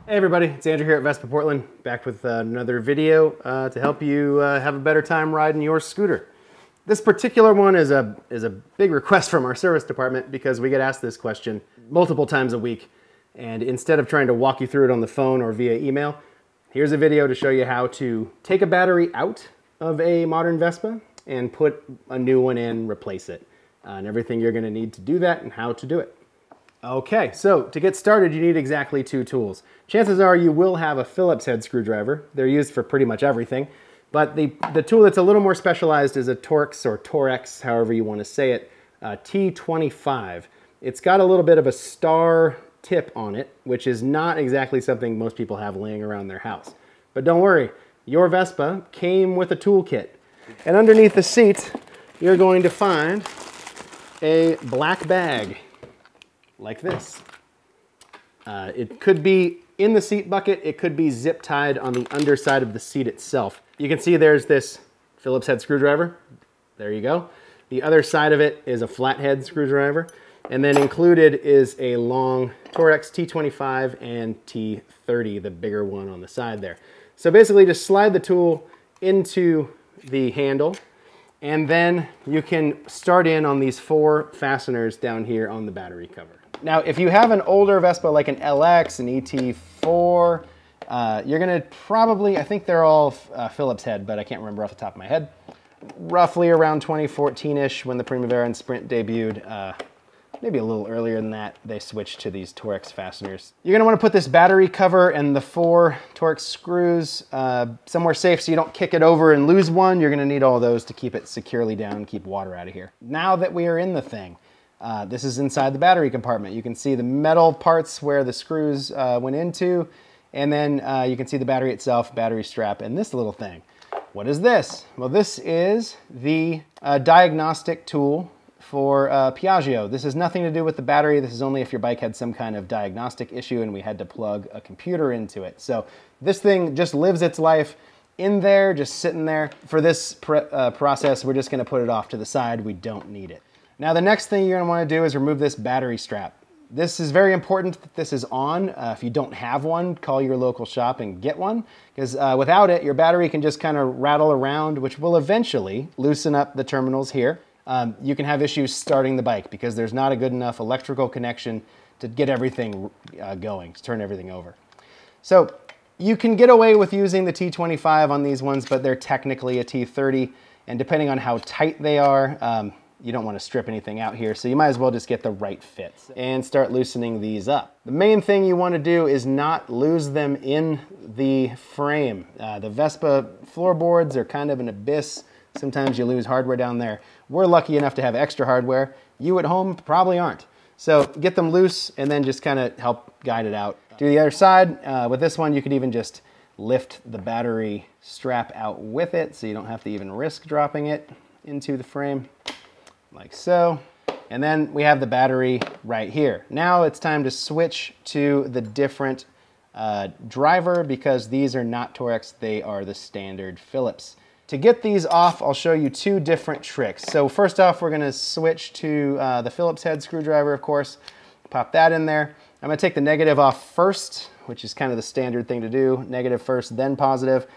Hey everybody, it's Andrew here at Vespa Portland, back with another video to help you have a better time riding your scooter. This particular one is a big request from our service department because we get asked this question multiple times a week, and instead of trying to walk you through it on the phone or via email, here's a video to show you how to take a battery out of a modern Vespa and put a new one in, replace it, and everything you're going to need to do that and how to do it. Okay, so to get started, you need exactly two tools. Chances are you will have a Phillips head screwdriver. They're used for pretty much everything, but the tool that's a little more specialized is a Torx or Torex, however you want to say it, T25. It's got a little bit of a star tip on it, which is not exactly something most people have laying around their house. But don't worry, your Vespa came with a toolkit. And underneath the seat, you're going to find a black bag like this. It could be in the seat bucket, it could be zip tied on the underside of the seat itself. You can see there's this Phillips head screwdriver. There you go. The other side of it is a flathead screwdriver. And then included is a long Torex T25 and T30, the bigger one on the side there. So basically just slide the tool into the handle, and then you can start in on these four fasteners down here on the battery cover. Now, if you have an older Vespa like an LX, an ET4, you're gonna probably, I think they're all Phillips head, but I can't remember off the top of my head. Roughly around 2014-ish when the Primavera and Sprint debuted, maybe a little earlier than that, they switched to these Torex fasteners. You're gonna wanna put this battery cover and the four Torex screws somewhere safe so you don't kick it over and lose one. You're gonna need all those to keep it securely down and keep water out of here. Now that we are in the thing, this is inside the battery compartment. You can see the metal parts where the screws went into, and then you can see the battery itself, battery strap, and this little thing. What is this? Well, this is the diagnostic tool for Piaggio. This has nothing to do with the battery. This is only if your bike had some kind of diagnostic issue and we had to plug a computer into it. So this thing just lives its life in there, just sitting there. For this process, we're just gonna put it off to the side. We don't need it. Now the next thing you're gonna wanna do is remove this battery strap. This is very important that this is on. If you don't have one, call your local shop and get one, because without it, your battery can just kind of rattle around, which will eventually loosen up the terminals here. You can have issues starting the bike because there's not a good enough electrical connection to get everything going, to turn everything over. So you can get away with using the T25 on these ones, but they're technically a T30, and depending on how tight they are, you don't want to strip anything out here, so you might as well just get the right fit and start loosening these up. The main thing you want to do is not lose them in the frame. The Vespa floorboards are kind of an abyss. Sometimes you lose hardware down there. We're lucky enough to have extra hardware. You at home probably aren't. So get them loose and then just kind of help guide it out. Do the other side. With this one, you could even just lift the battery strap out with it so you don't have to even risk dropping it into the frame, like so. And then we have the battery right here. Now it's time to switch to the different driver because these are not Torex, they are the standard Phillips. To get these off, I'll show you two different tricks. So first off, we're gonna switch to the Phillips head screwdriver, of course. Pop that in there. I'm gonna take the negative off first, which is kind of the standard thing to do. Negative first, then positive.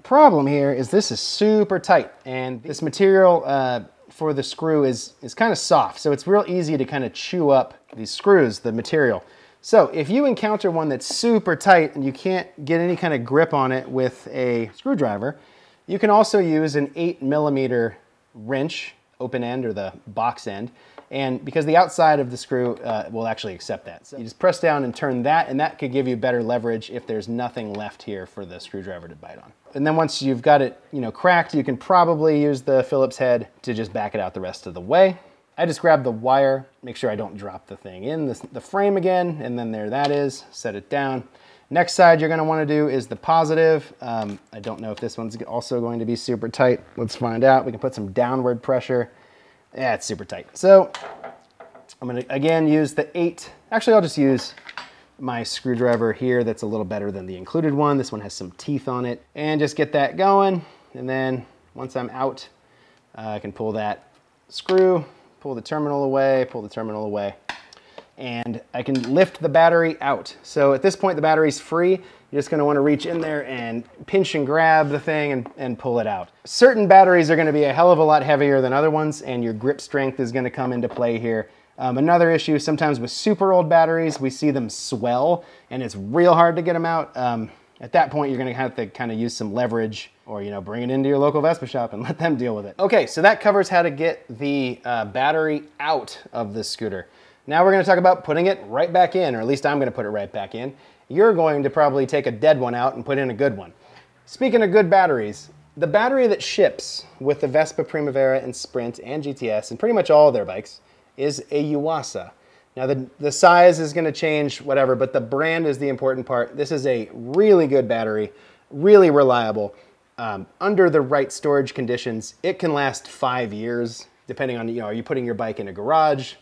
Problem here is this is super tight, and this material for the screw is kind of soft, so it's real easy to kind of chew up these screws, the material. So if you encounter one that's super tight and you can't get any kind of grip on it with a screwdriver, you can also use an 8mm wrench, open end or the box end, and because the outside of the screw will actually accept that. So you just press down and turn that, and that could give you better leverage if there's nothing left here for the screwdriver to bite on. And then once you've got it, cracked, you can probably use the Phillips head to just back it out the rest of the way. I just grab the wire, make sure I don't drop the thing in the frame again, and then there that is, set it down. Next side you're gonna wanna do is the positive. I don't know if this one's also going to be super tight. Let's find out. We can put some downward pressure. Yeah, it's super tight. So I'm gonna, again, use the 8. Actually, I'll just use my screwdriver here that's a little better than the included one. This one has some teeth on it. And just get that going. And then once I'm out, I can pull that screw, pull the terminal away, and I can lift the battery out. So at this point, the battery's free. You're just gonna wanna reach in there and pinch and grab the thing and pull it out. Certain batteries are gonna be a hell of a lot heavier than other ones, and your grip strength is gonna come into play here. Another issue, sometimes with super old batteries, we see them swell, and it's real hard to get them out. At that point, you're gonna have to kind of use some leverage, or bring it into your local Vespa shop and let them deal with it. Okay, so that covers how to get the battery out of the scooter. Now we're gonna talk about putting it right back in, or at least I'm gonna put it right back in. You're going to probably take a dead one out and put in a good one. Speaking of good batteries, the battery that ships with the Vespa Primavera and Sprint and GTS and pretty much all of their bikes is a Yuasa. Now the size is gonna change, whatever, but the brand is the important part. This is a really good battery, really reliable. Under the right storage conditions, it can last 5 years, depending on, are you putting your bike in a garage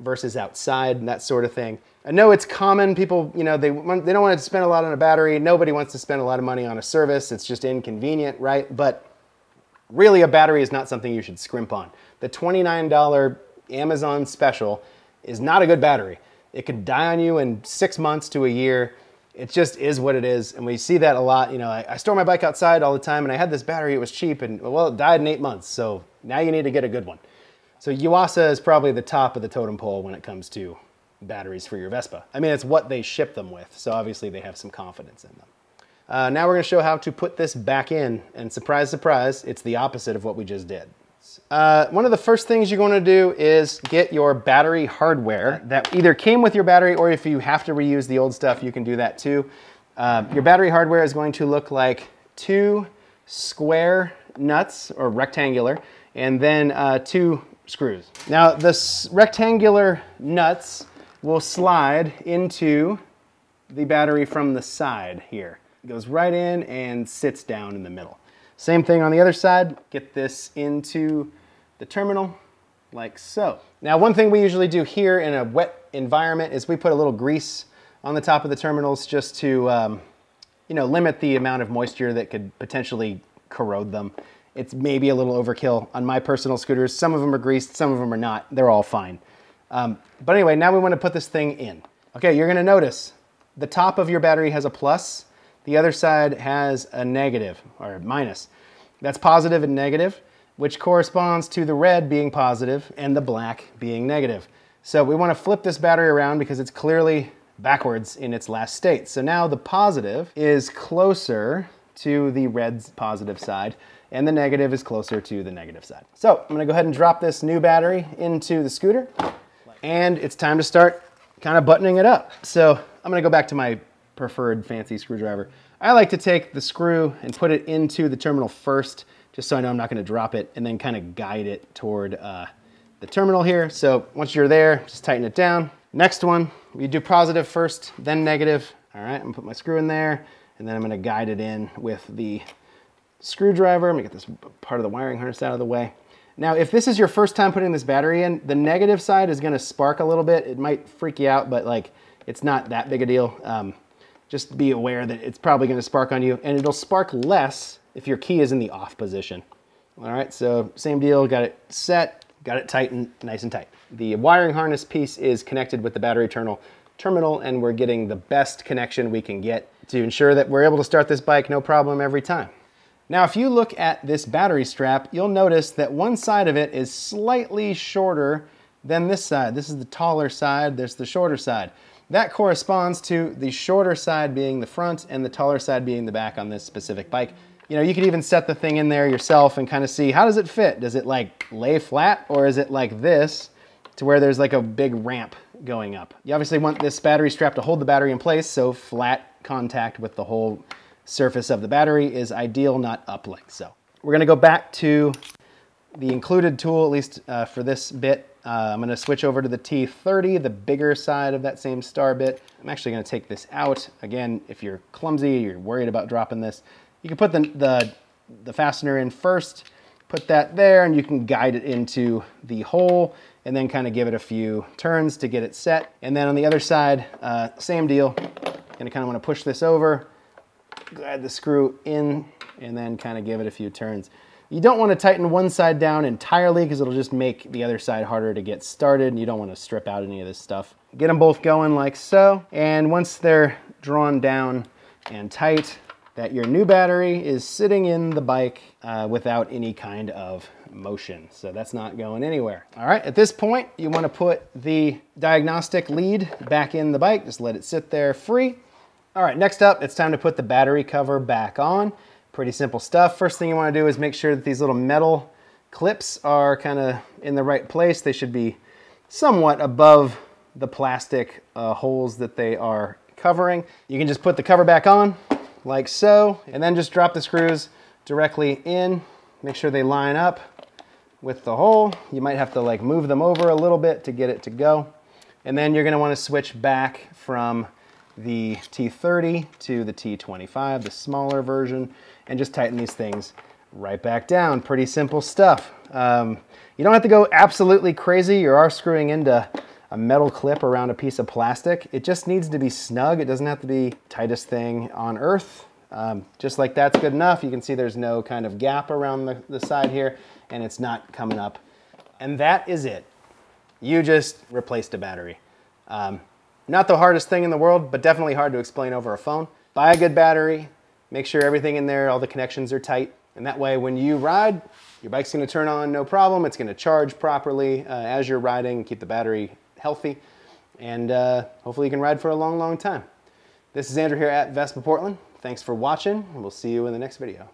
versus outside and that sort of thing. I know it's common, people, they don't want to spend a lot on a battery. Nobody wants to spend a lot of money on a service. It's just inconvenient, right? But really a battery is not something you should scrimp on. The $29 Amazon special is not a good battery. It could die on you in 6 months to a year. It just is what it is, and we see that a lot. I store my bike outside all the time, and I had this battery, it was cheap, and well, it died in 8 months, so now you need to get a good one. So Yuasa is probably the top of the totem pole when it comes to batteries for your Vespa. I mean, it's what they ship them with, so obviously they have some confidence in them. Now we're gonna show how to put this back in, and surprise, surprise, it's the opposite of what we just did. One of the first things you're going to do is get your battery hardware that either came with your battery, or if you have to reuse the old stuff, you can do that too. Your battery hardware is going to look like 2 square nuts, or rectangular, and then 2 screws. Now the rectangular nuts will slide into the battery from the side here. It goes right in and sits down in the middle. Same thing on the other side. Get this into the terminal like so. Now, one thing we usually do here in a wet environment is we put a little grease on the top of the terminals just to limit the amount of moisture that could potentially corrode them. It's maybe a little overkill on my personal scooters. Some of them are greased, some of them are not. They're all fine. But anyway, now we want to put this thing in. Okay, you're gonna notice the top of your battery has a plus, the other side has a negative, or minus. That's positive and negative, which corresponds to the red being positive and the black being negative. So we want to flip this battery around because it's clearly backwards in its last state. So now the positive is closer to the red's positive side, and the negative is closer to the negative side. So I'm gonna go ahead and drop this new battery into the scooter, and it's time to start kind of buttoning it up. So I'm gonna go back to my preferred fancy screwdriver. I like to take the screw and put it into the terminal first, just so I know I'm not gonna drop it, and then kind of guide it toward the terminal here. So once you're there, just tighten it down. Next one, you do positive first, then negative. All right, I'm gonna put my screw in there, and then I'm gonna guide it in with the screwdriver. I'm gonna get this part of the wiring harness out of the way. Now, if this is your first time putting this battery in, the negative side is gonna spark a little bit. It might freak you out, but it's not that big a deal. Just be aware that it's probably gonna spark on you, and it'll spark less if your key is in the off position. All right, so same deal, got it set, got it tightened, nice and tight. The wiring harness piece is connected with the battery terminal, and we're getting the best connection we can get to ensure that we're able to start this bike no problem every time. Now, if you look at this battery strap, you'll notice that one side of it is slightly shorter than this side. This is the taller side, there's the shorter side. That corresponds to the shorter side being the front and the taller side being the back on this specific bike. You could even set the thing in there yourself and kind of see, how does it fit? Does it lay flat, or is it like this to where there's like a big ramp going up? You obviously want this battery strap to hold the battery in place, so flat contact with the whole surface of the battery is ideal, not up like so. We're gonna go back to the included tool, at least for this bit. I'm gonna switch over to the T30, the bigger side of that same star bit. I'm actually gonna take this out. Again, if you're clumsy, you're worried about dropping this, you can put the fastener in first, put that there, and you can guide it into the hole, and then kind of give it a few turns to get it set. And then on the other side, same deal. Gonna kind of wanna push this over, guide the screw in, and then kind of give it a few turns. You don't want to tighten one side down entirely because it'll just make the other side harder to get started, and you don't want to strip out any of this stuff. Get them both going like so, and once they're drawn down and tight, that your new battery is sitting in the bike without any kind of motion. So that's not going anywhere. All right, at this point, you want to put the diagnostic lead back in the bike. Just let it sit there free. All right, next up, it's time to put the battery cover back on. Pretty simple stuff. First thing you want to do is make sure that these little metal clips are kind of in the right place. They should be somewhat above the plastic holes that they are covering. You can just put the cover back on like so, and then just drop the screws directly in. Make sure they line up with the hole. You might have to like move them over a little bit to get it to go. And then you're going to want to switch back from the T30 to the T25, the smaller version, and just tighten these things right back down. Pretty simple stuff. You don't have to go absolutely crazy. You are screwing into a metal clip around a piece of plastic. It just needs to be snug. It doesn't have to be tightest thing on earth. Just like that's good enough. You can see there's no kind of gap around the side here, and it's not coming up. And that is it. You just replaced a battery. Not the hardest thing in the world, but definitely hard to explain over a phone. Buy a good battery, make sure everything in there, all the connections are tight, and that way when you ride, your bike's gonna turn on no problem. It's gonna charge properly as you're riding, keep the battery healthy, and hopefully you can ride for a long, long time. This is Andrew here at Vespa Portland. Thanks for watching, and we'll see you in the next video.